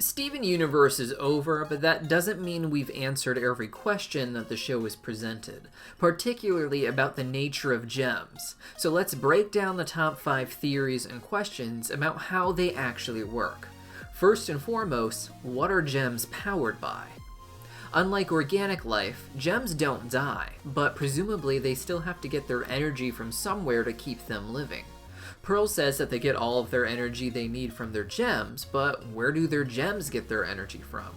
Steven Universe is over, but that doesn't mean we've answered every question that the show has presented, particularly about the nature of gems. So let's break down the top 5 theories and questions about how they actually work. First and foremost, what are gems powered by? Unlike organic life, gems don't die, but presumably they still have to get their energy from somewhere to keep them living. Pearl says that they get all of their energy they need from their gems, but where do their gems get their energy from?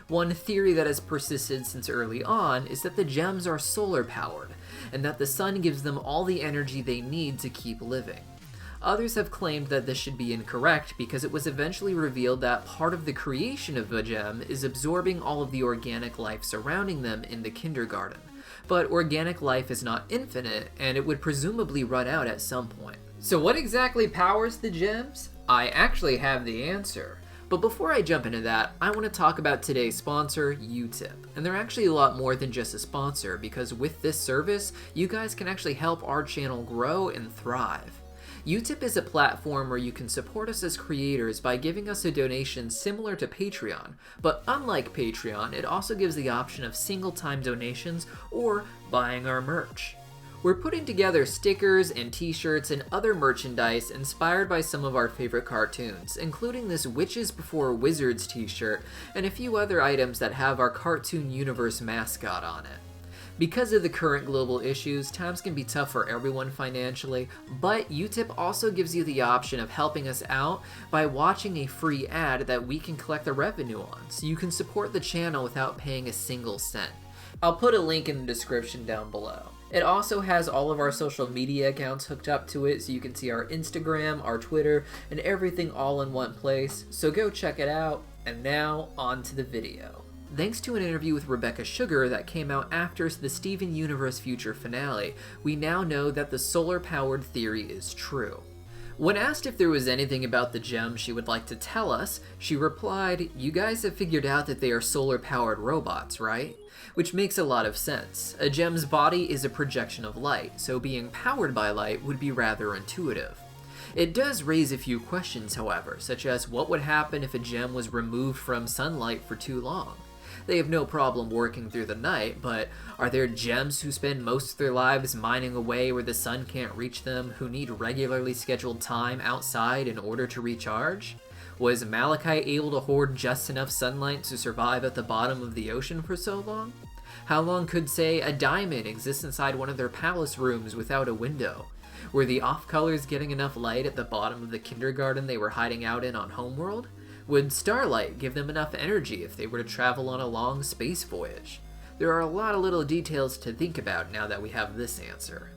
One theory that has persisted since early on is that the gems are solar powered, and that the sun gives them all the energy they need to keep living. Others have claimed that this should be incorrect because it was eventually revealed that part of the creation of a gem is absorbing all of the organic life surrounding them in the kindergarten. But organic life is not infinite, and it would presumably run out at some point. So what exactly powers the gems? I actually have the answer. But before I jump into that, I want to talk about today's sponsor, Utip. And they're actually a lot more than just a sponsor, because with this service, you guys can actually help our channel grow and thrive. Utip is a platform where you can support us as creators by giving us a donation similar to Patreon, but unlike Patreon, it also gives the option of single-time donations or buying our merch. We're putting together stickers and t-shirts and other merchandise inspired by some of our favorite cartoons, including this Witches Before Wizards t-shirt and a few other items that have our cartoon universe mascot on it. Because of the current global issues, times can be tough for everyone financially, but Utip also gives you the option of helping us out by watching a free ad that we can collect the revenue on, so you can support the channel without paying a single cent. I'll put a link in the description down below. It also has all of our social media accounts hooked up to it, so you can see our Instagram, our Twitter, and everything all in one place, so go check it out. And now, on to the video. Thanks to an interview with Rebecca Sugar that came out after the Steven Universe Future finale, we now know that the solar-powered theory is true. When asked if there was anything about the gems she would like to tell us, she replied, "You guys have figured out that they are solar-powered robots, right?" Which makes a lot of sense. A gem's body is a projection of light, so being powered by light would be rather intuitive. It does raise a few questions, however, such as what would happen if a gem was removed from sunlight for too long? They have no problem working through the night, but are there gems who spend most of their lives mining away where the sun can't reach them, who need regularly scheduled time outside in order to recharge? Was Malachite able to hoard just enough sunlight to survive at the bottom of the ocean for so long? How long could, say, a diamond exist inside one of their palace rooms without a window? Were the off-colors getting enough light at the bottom of the kindergarten they were hiding out in on Homeworld? Would starlight give them enough energy if they were to travel on a long space voyage? There are a lot of little details to think about now that we have this answer.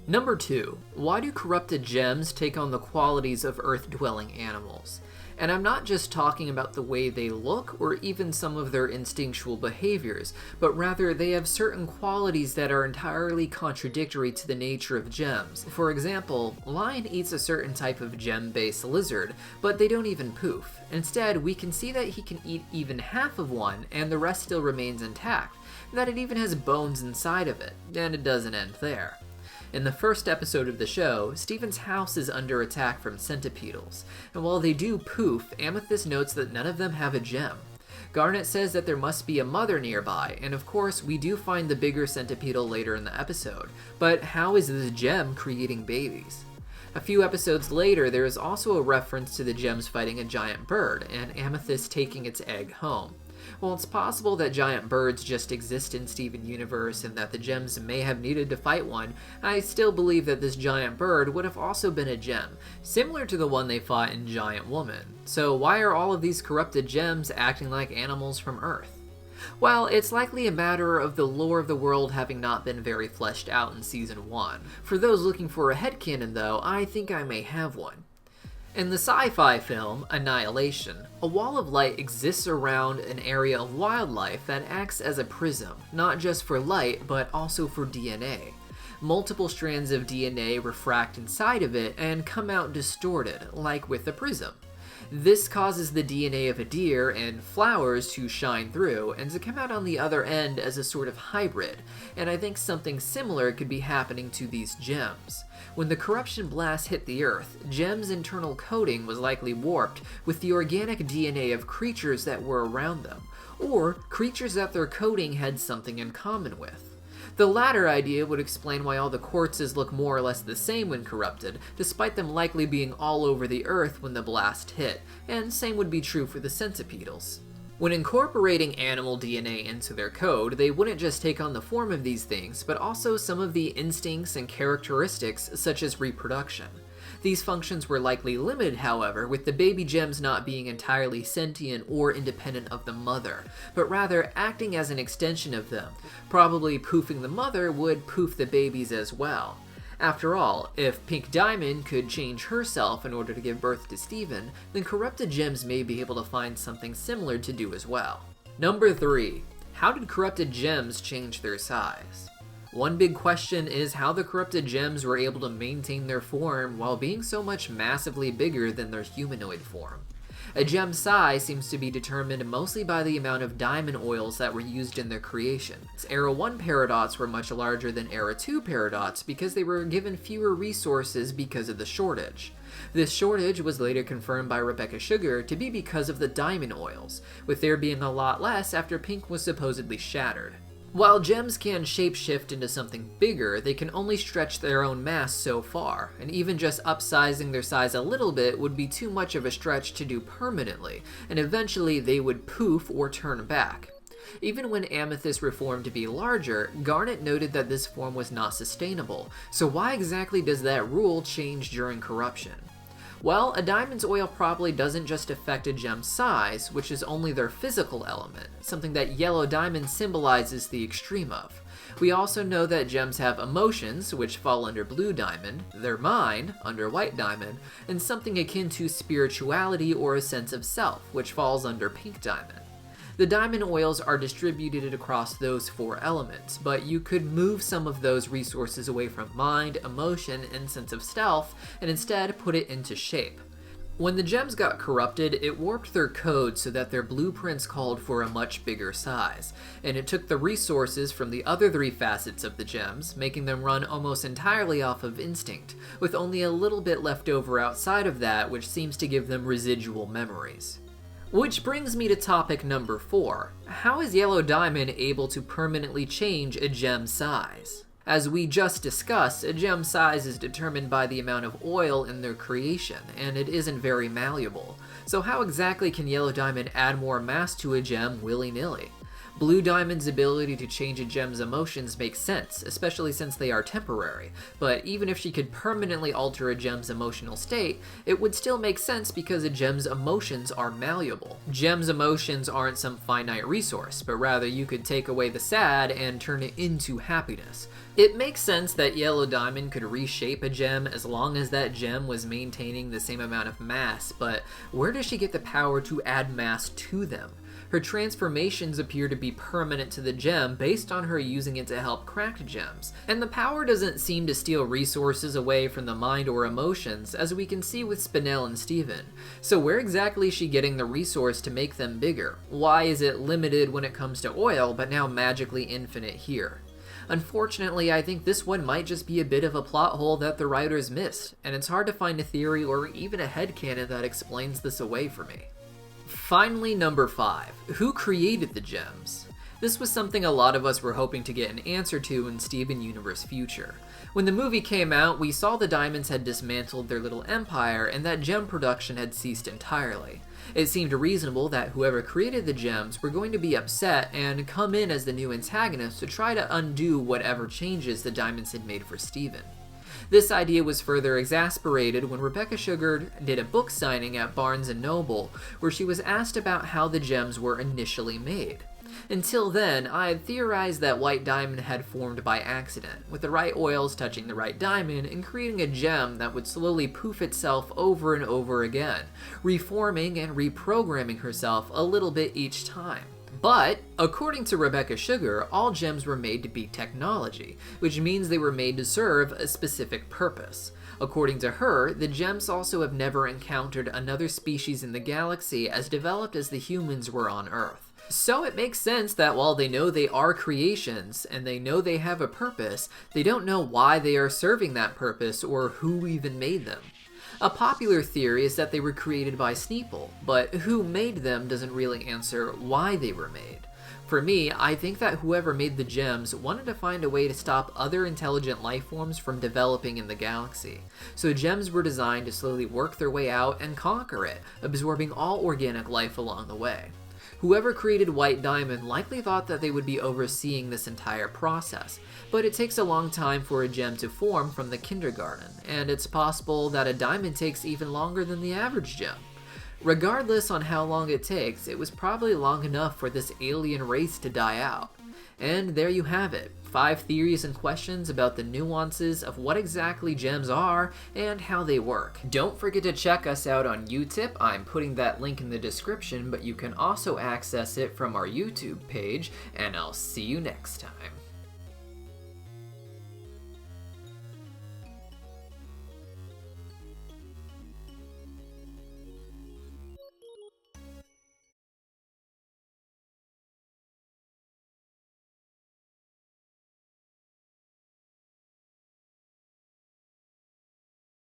Number 2. Why do corrupted gems take on the qualities of Earth-dwelling animals? And I'm not just talking about the way they look or even some of their instinctual behaviors, but rather they have certain qualities that are entirely contradictory to the nature of gems. For example, lion eats a certain type of gem-based lizard, but they don't even poof. Instead, we can see that he can eat even half of one and the rest still remains intact, and that it even has bones inside of it, and it doesn't end there. In the first episode of the show, Steven's house is under attack from centipedals, and while they do poof, Amethyst notes that none of them have a gem. Garnet says that there must be a mother nearby, and of course, we do find the bigger centipedal later in the episode, but how is this gem creating babies? A few episodes later, there is also a reference to the gems fighting a giant bird, and Amethyst taking its egg home. While it's possible that giant birds just exist in Steven Universe and that the gems may have needed to fight one, I still believe that this giant bird would have also been a gem, similar to the one they fought in Giant Woman. So why are all of these corrupted gems acting like animals from Earth? Well, it's likely a matter of the lore of the world having not been very fleshed out in Season 1. For those looking for a headcanon though, I think I may have one. In the sci-fi film, Annihilation, a wall of light exists around an area of wildlife that acts as a prism, not just for light, but also for DNA. Multiple strands of DNA refract inside of it and come out distorted, like with the prism. This causes the DNA of a deer and flowers to shine through and to come out on the other end as a sort of hybrid, and I think something similar could be happening to these gems. When the corruption blast hit the Earth, Gem's internal coating was likely warped with the organic DNA of creatures that were around them, or creatures that their coating had something in common with. The latter idea would explain why all the quartzes look more or less the same when corrupted, despite them likely being all over the Earth when the blast hit, and same would be true for the centipedals. When incorporating animal DNA into their code, they wouldn't just take on the form of these things, but also some of the instincts and characteristics such as reproduction. These functions were likely limited, however, with the baby gems not being entirely sentient or independent of the mother, but rather acting as an extension of them. Probably poofing the mother would poof the babies as well. After all, if Pink Diamond could change herself in order to give birth to Steven, then corrupted gems may be able to find something similar to do as well. Number 3. How did corrupted gems change their size? One big question is how the corrupted gems were able to maintain their form while being so much massively bigger than their humanoid form. A gem's size seems to be determined mostly by the amount of diamond oils that were used in their creation. Era 1 paradots were much larger than Era 2 paradots because they were given fewer resources because of the shortage. This shortage was later confirmed by Rebecca Sugar to be because of the diamond oils, with there being a lot less after Pink was supposedly shattered. While gems can shapeshift into something bigger, they can only stretch their own mass so far, and even just upsizing their size a little bit would be too much of a stretch to do permanently, and eventually they would poof or turn back. Even when Amethyst reformed to be larger, Garnet noted that this form was not sustainable, so why exactly does that rule change during corruption? Well, a diamond's oil probably doesn't just affect a gem's size, which is only their physical element, something that yellow diamond symbolizes the extreme of. We also know that gems have emotions, which fall under blue diamond, their mind, under white diamond, and something akin to spirituality or a sense of self, which falls under pink diamond. The diamond oils are distributed across those 4 elements, but you could move some of those resources away from mind, emotion, and sense of self, and instead put it into shape. When the gems got corrupted, it warped their code so that their blueprints called for a much bigger size, and it took the resources from the other 3 facets of the gems, making them run almost entirely off of instinct, with only a little bit left over outside of that, which seems to give them residual memories. Which brings me to topic number 4. How is Yellow Diamond able to permanently change a gem's size? As we just discussed, a gem's size is determined by the amount of oil in their creation, and it isn't very malleable. So how exactly can Yellow Diamond add more mass to a gem willy-nilly? Blue Diamond's ability to change a gem's emotions makes sense, especially since they are temporary, but even if she could permanently alter a gem's emotional state, it would still make sense because a gem's emotions are malleable. Gem's emotions aren't some finite resource, but rather you could take away the sad and turn it into happiness. It makes sense that Yellow Diamond could reshape a gem as long as that gem was maintaining the same amount of mass, but where does she get the power to add mass to them? Her transformations appear to be permanent to the gem based on her using it to help cracked gems, and the power doesn't seem to steal resources away from the mind or emotions, as we can see with Spinel and Steven. So where exactly is she getting the resource to make them bigger? Why is it limited when it comes to oil, but now magically infinite here? Unfortunately, I think this one might just be a bit of a plot hole that the writers missed, and it's hard to find a theory or even a headcanon that explains this away for me. Finally, number 5. Who created the gems? This was something a lot of us were hoping to get an answer to in Steven Universe Future. When the movie came out, we saw the Diamonds had dismantled their little empire and that gem production had ceased entirely. It seemed reasonable that whoever created the gems were going to be upset and come in as the new antagonist to try to undo whatever changes the Diamonds had made for Steven. This idea was further exasperated when Rebecca Sugar did a book signing at Barnes & Noble, where she was asked about how the gems were initially made. Until then, I had theorized that White Diamond had formed by accident, with the right oils touching the right diamond and creating a gem that would slowly poof itself over and over again, reforming and reprogramming herself a little bit each time. But, according to Rebecca Sugar, all gems were made to be technology, which means they were made to serve a specific purpose. According to her, the gems also have never encountered another species in the galaxy as developed as the humans were on Earth. So it makes sense that while they know they are creations, and they know they have a purpose, they don't know why they are serving that purpose or who even made them. A popular theory is that they were created by Sneeple, but who made them doesn't really answer why they were made. For me, I think that whoever made the gems wanted to find a way to stop other intelligent life forms from developing in the galaxy. So gems were designed to slowly work their way out and conquer it, absorbing all organic life along the way. Whoever created White Diamond likely thought that they would be overseeing this entire process, but it takes a long time for a gem to form from the kindergarten, and it's possible that a diamond takes even longer than the average gem. Regardless on how long it takes, it was probably long enough for this alien race to die out. And there you have it, 5 theories and questions about the nuances of what exactly gems are and how they work. Don't forget to check us out on Utip. I'm putting that link in the description, but you can also access it from our YouTube page, and I'll see you next time.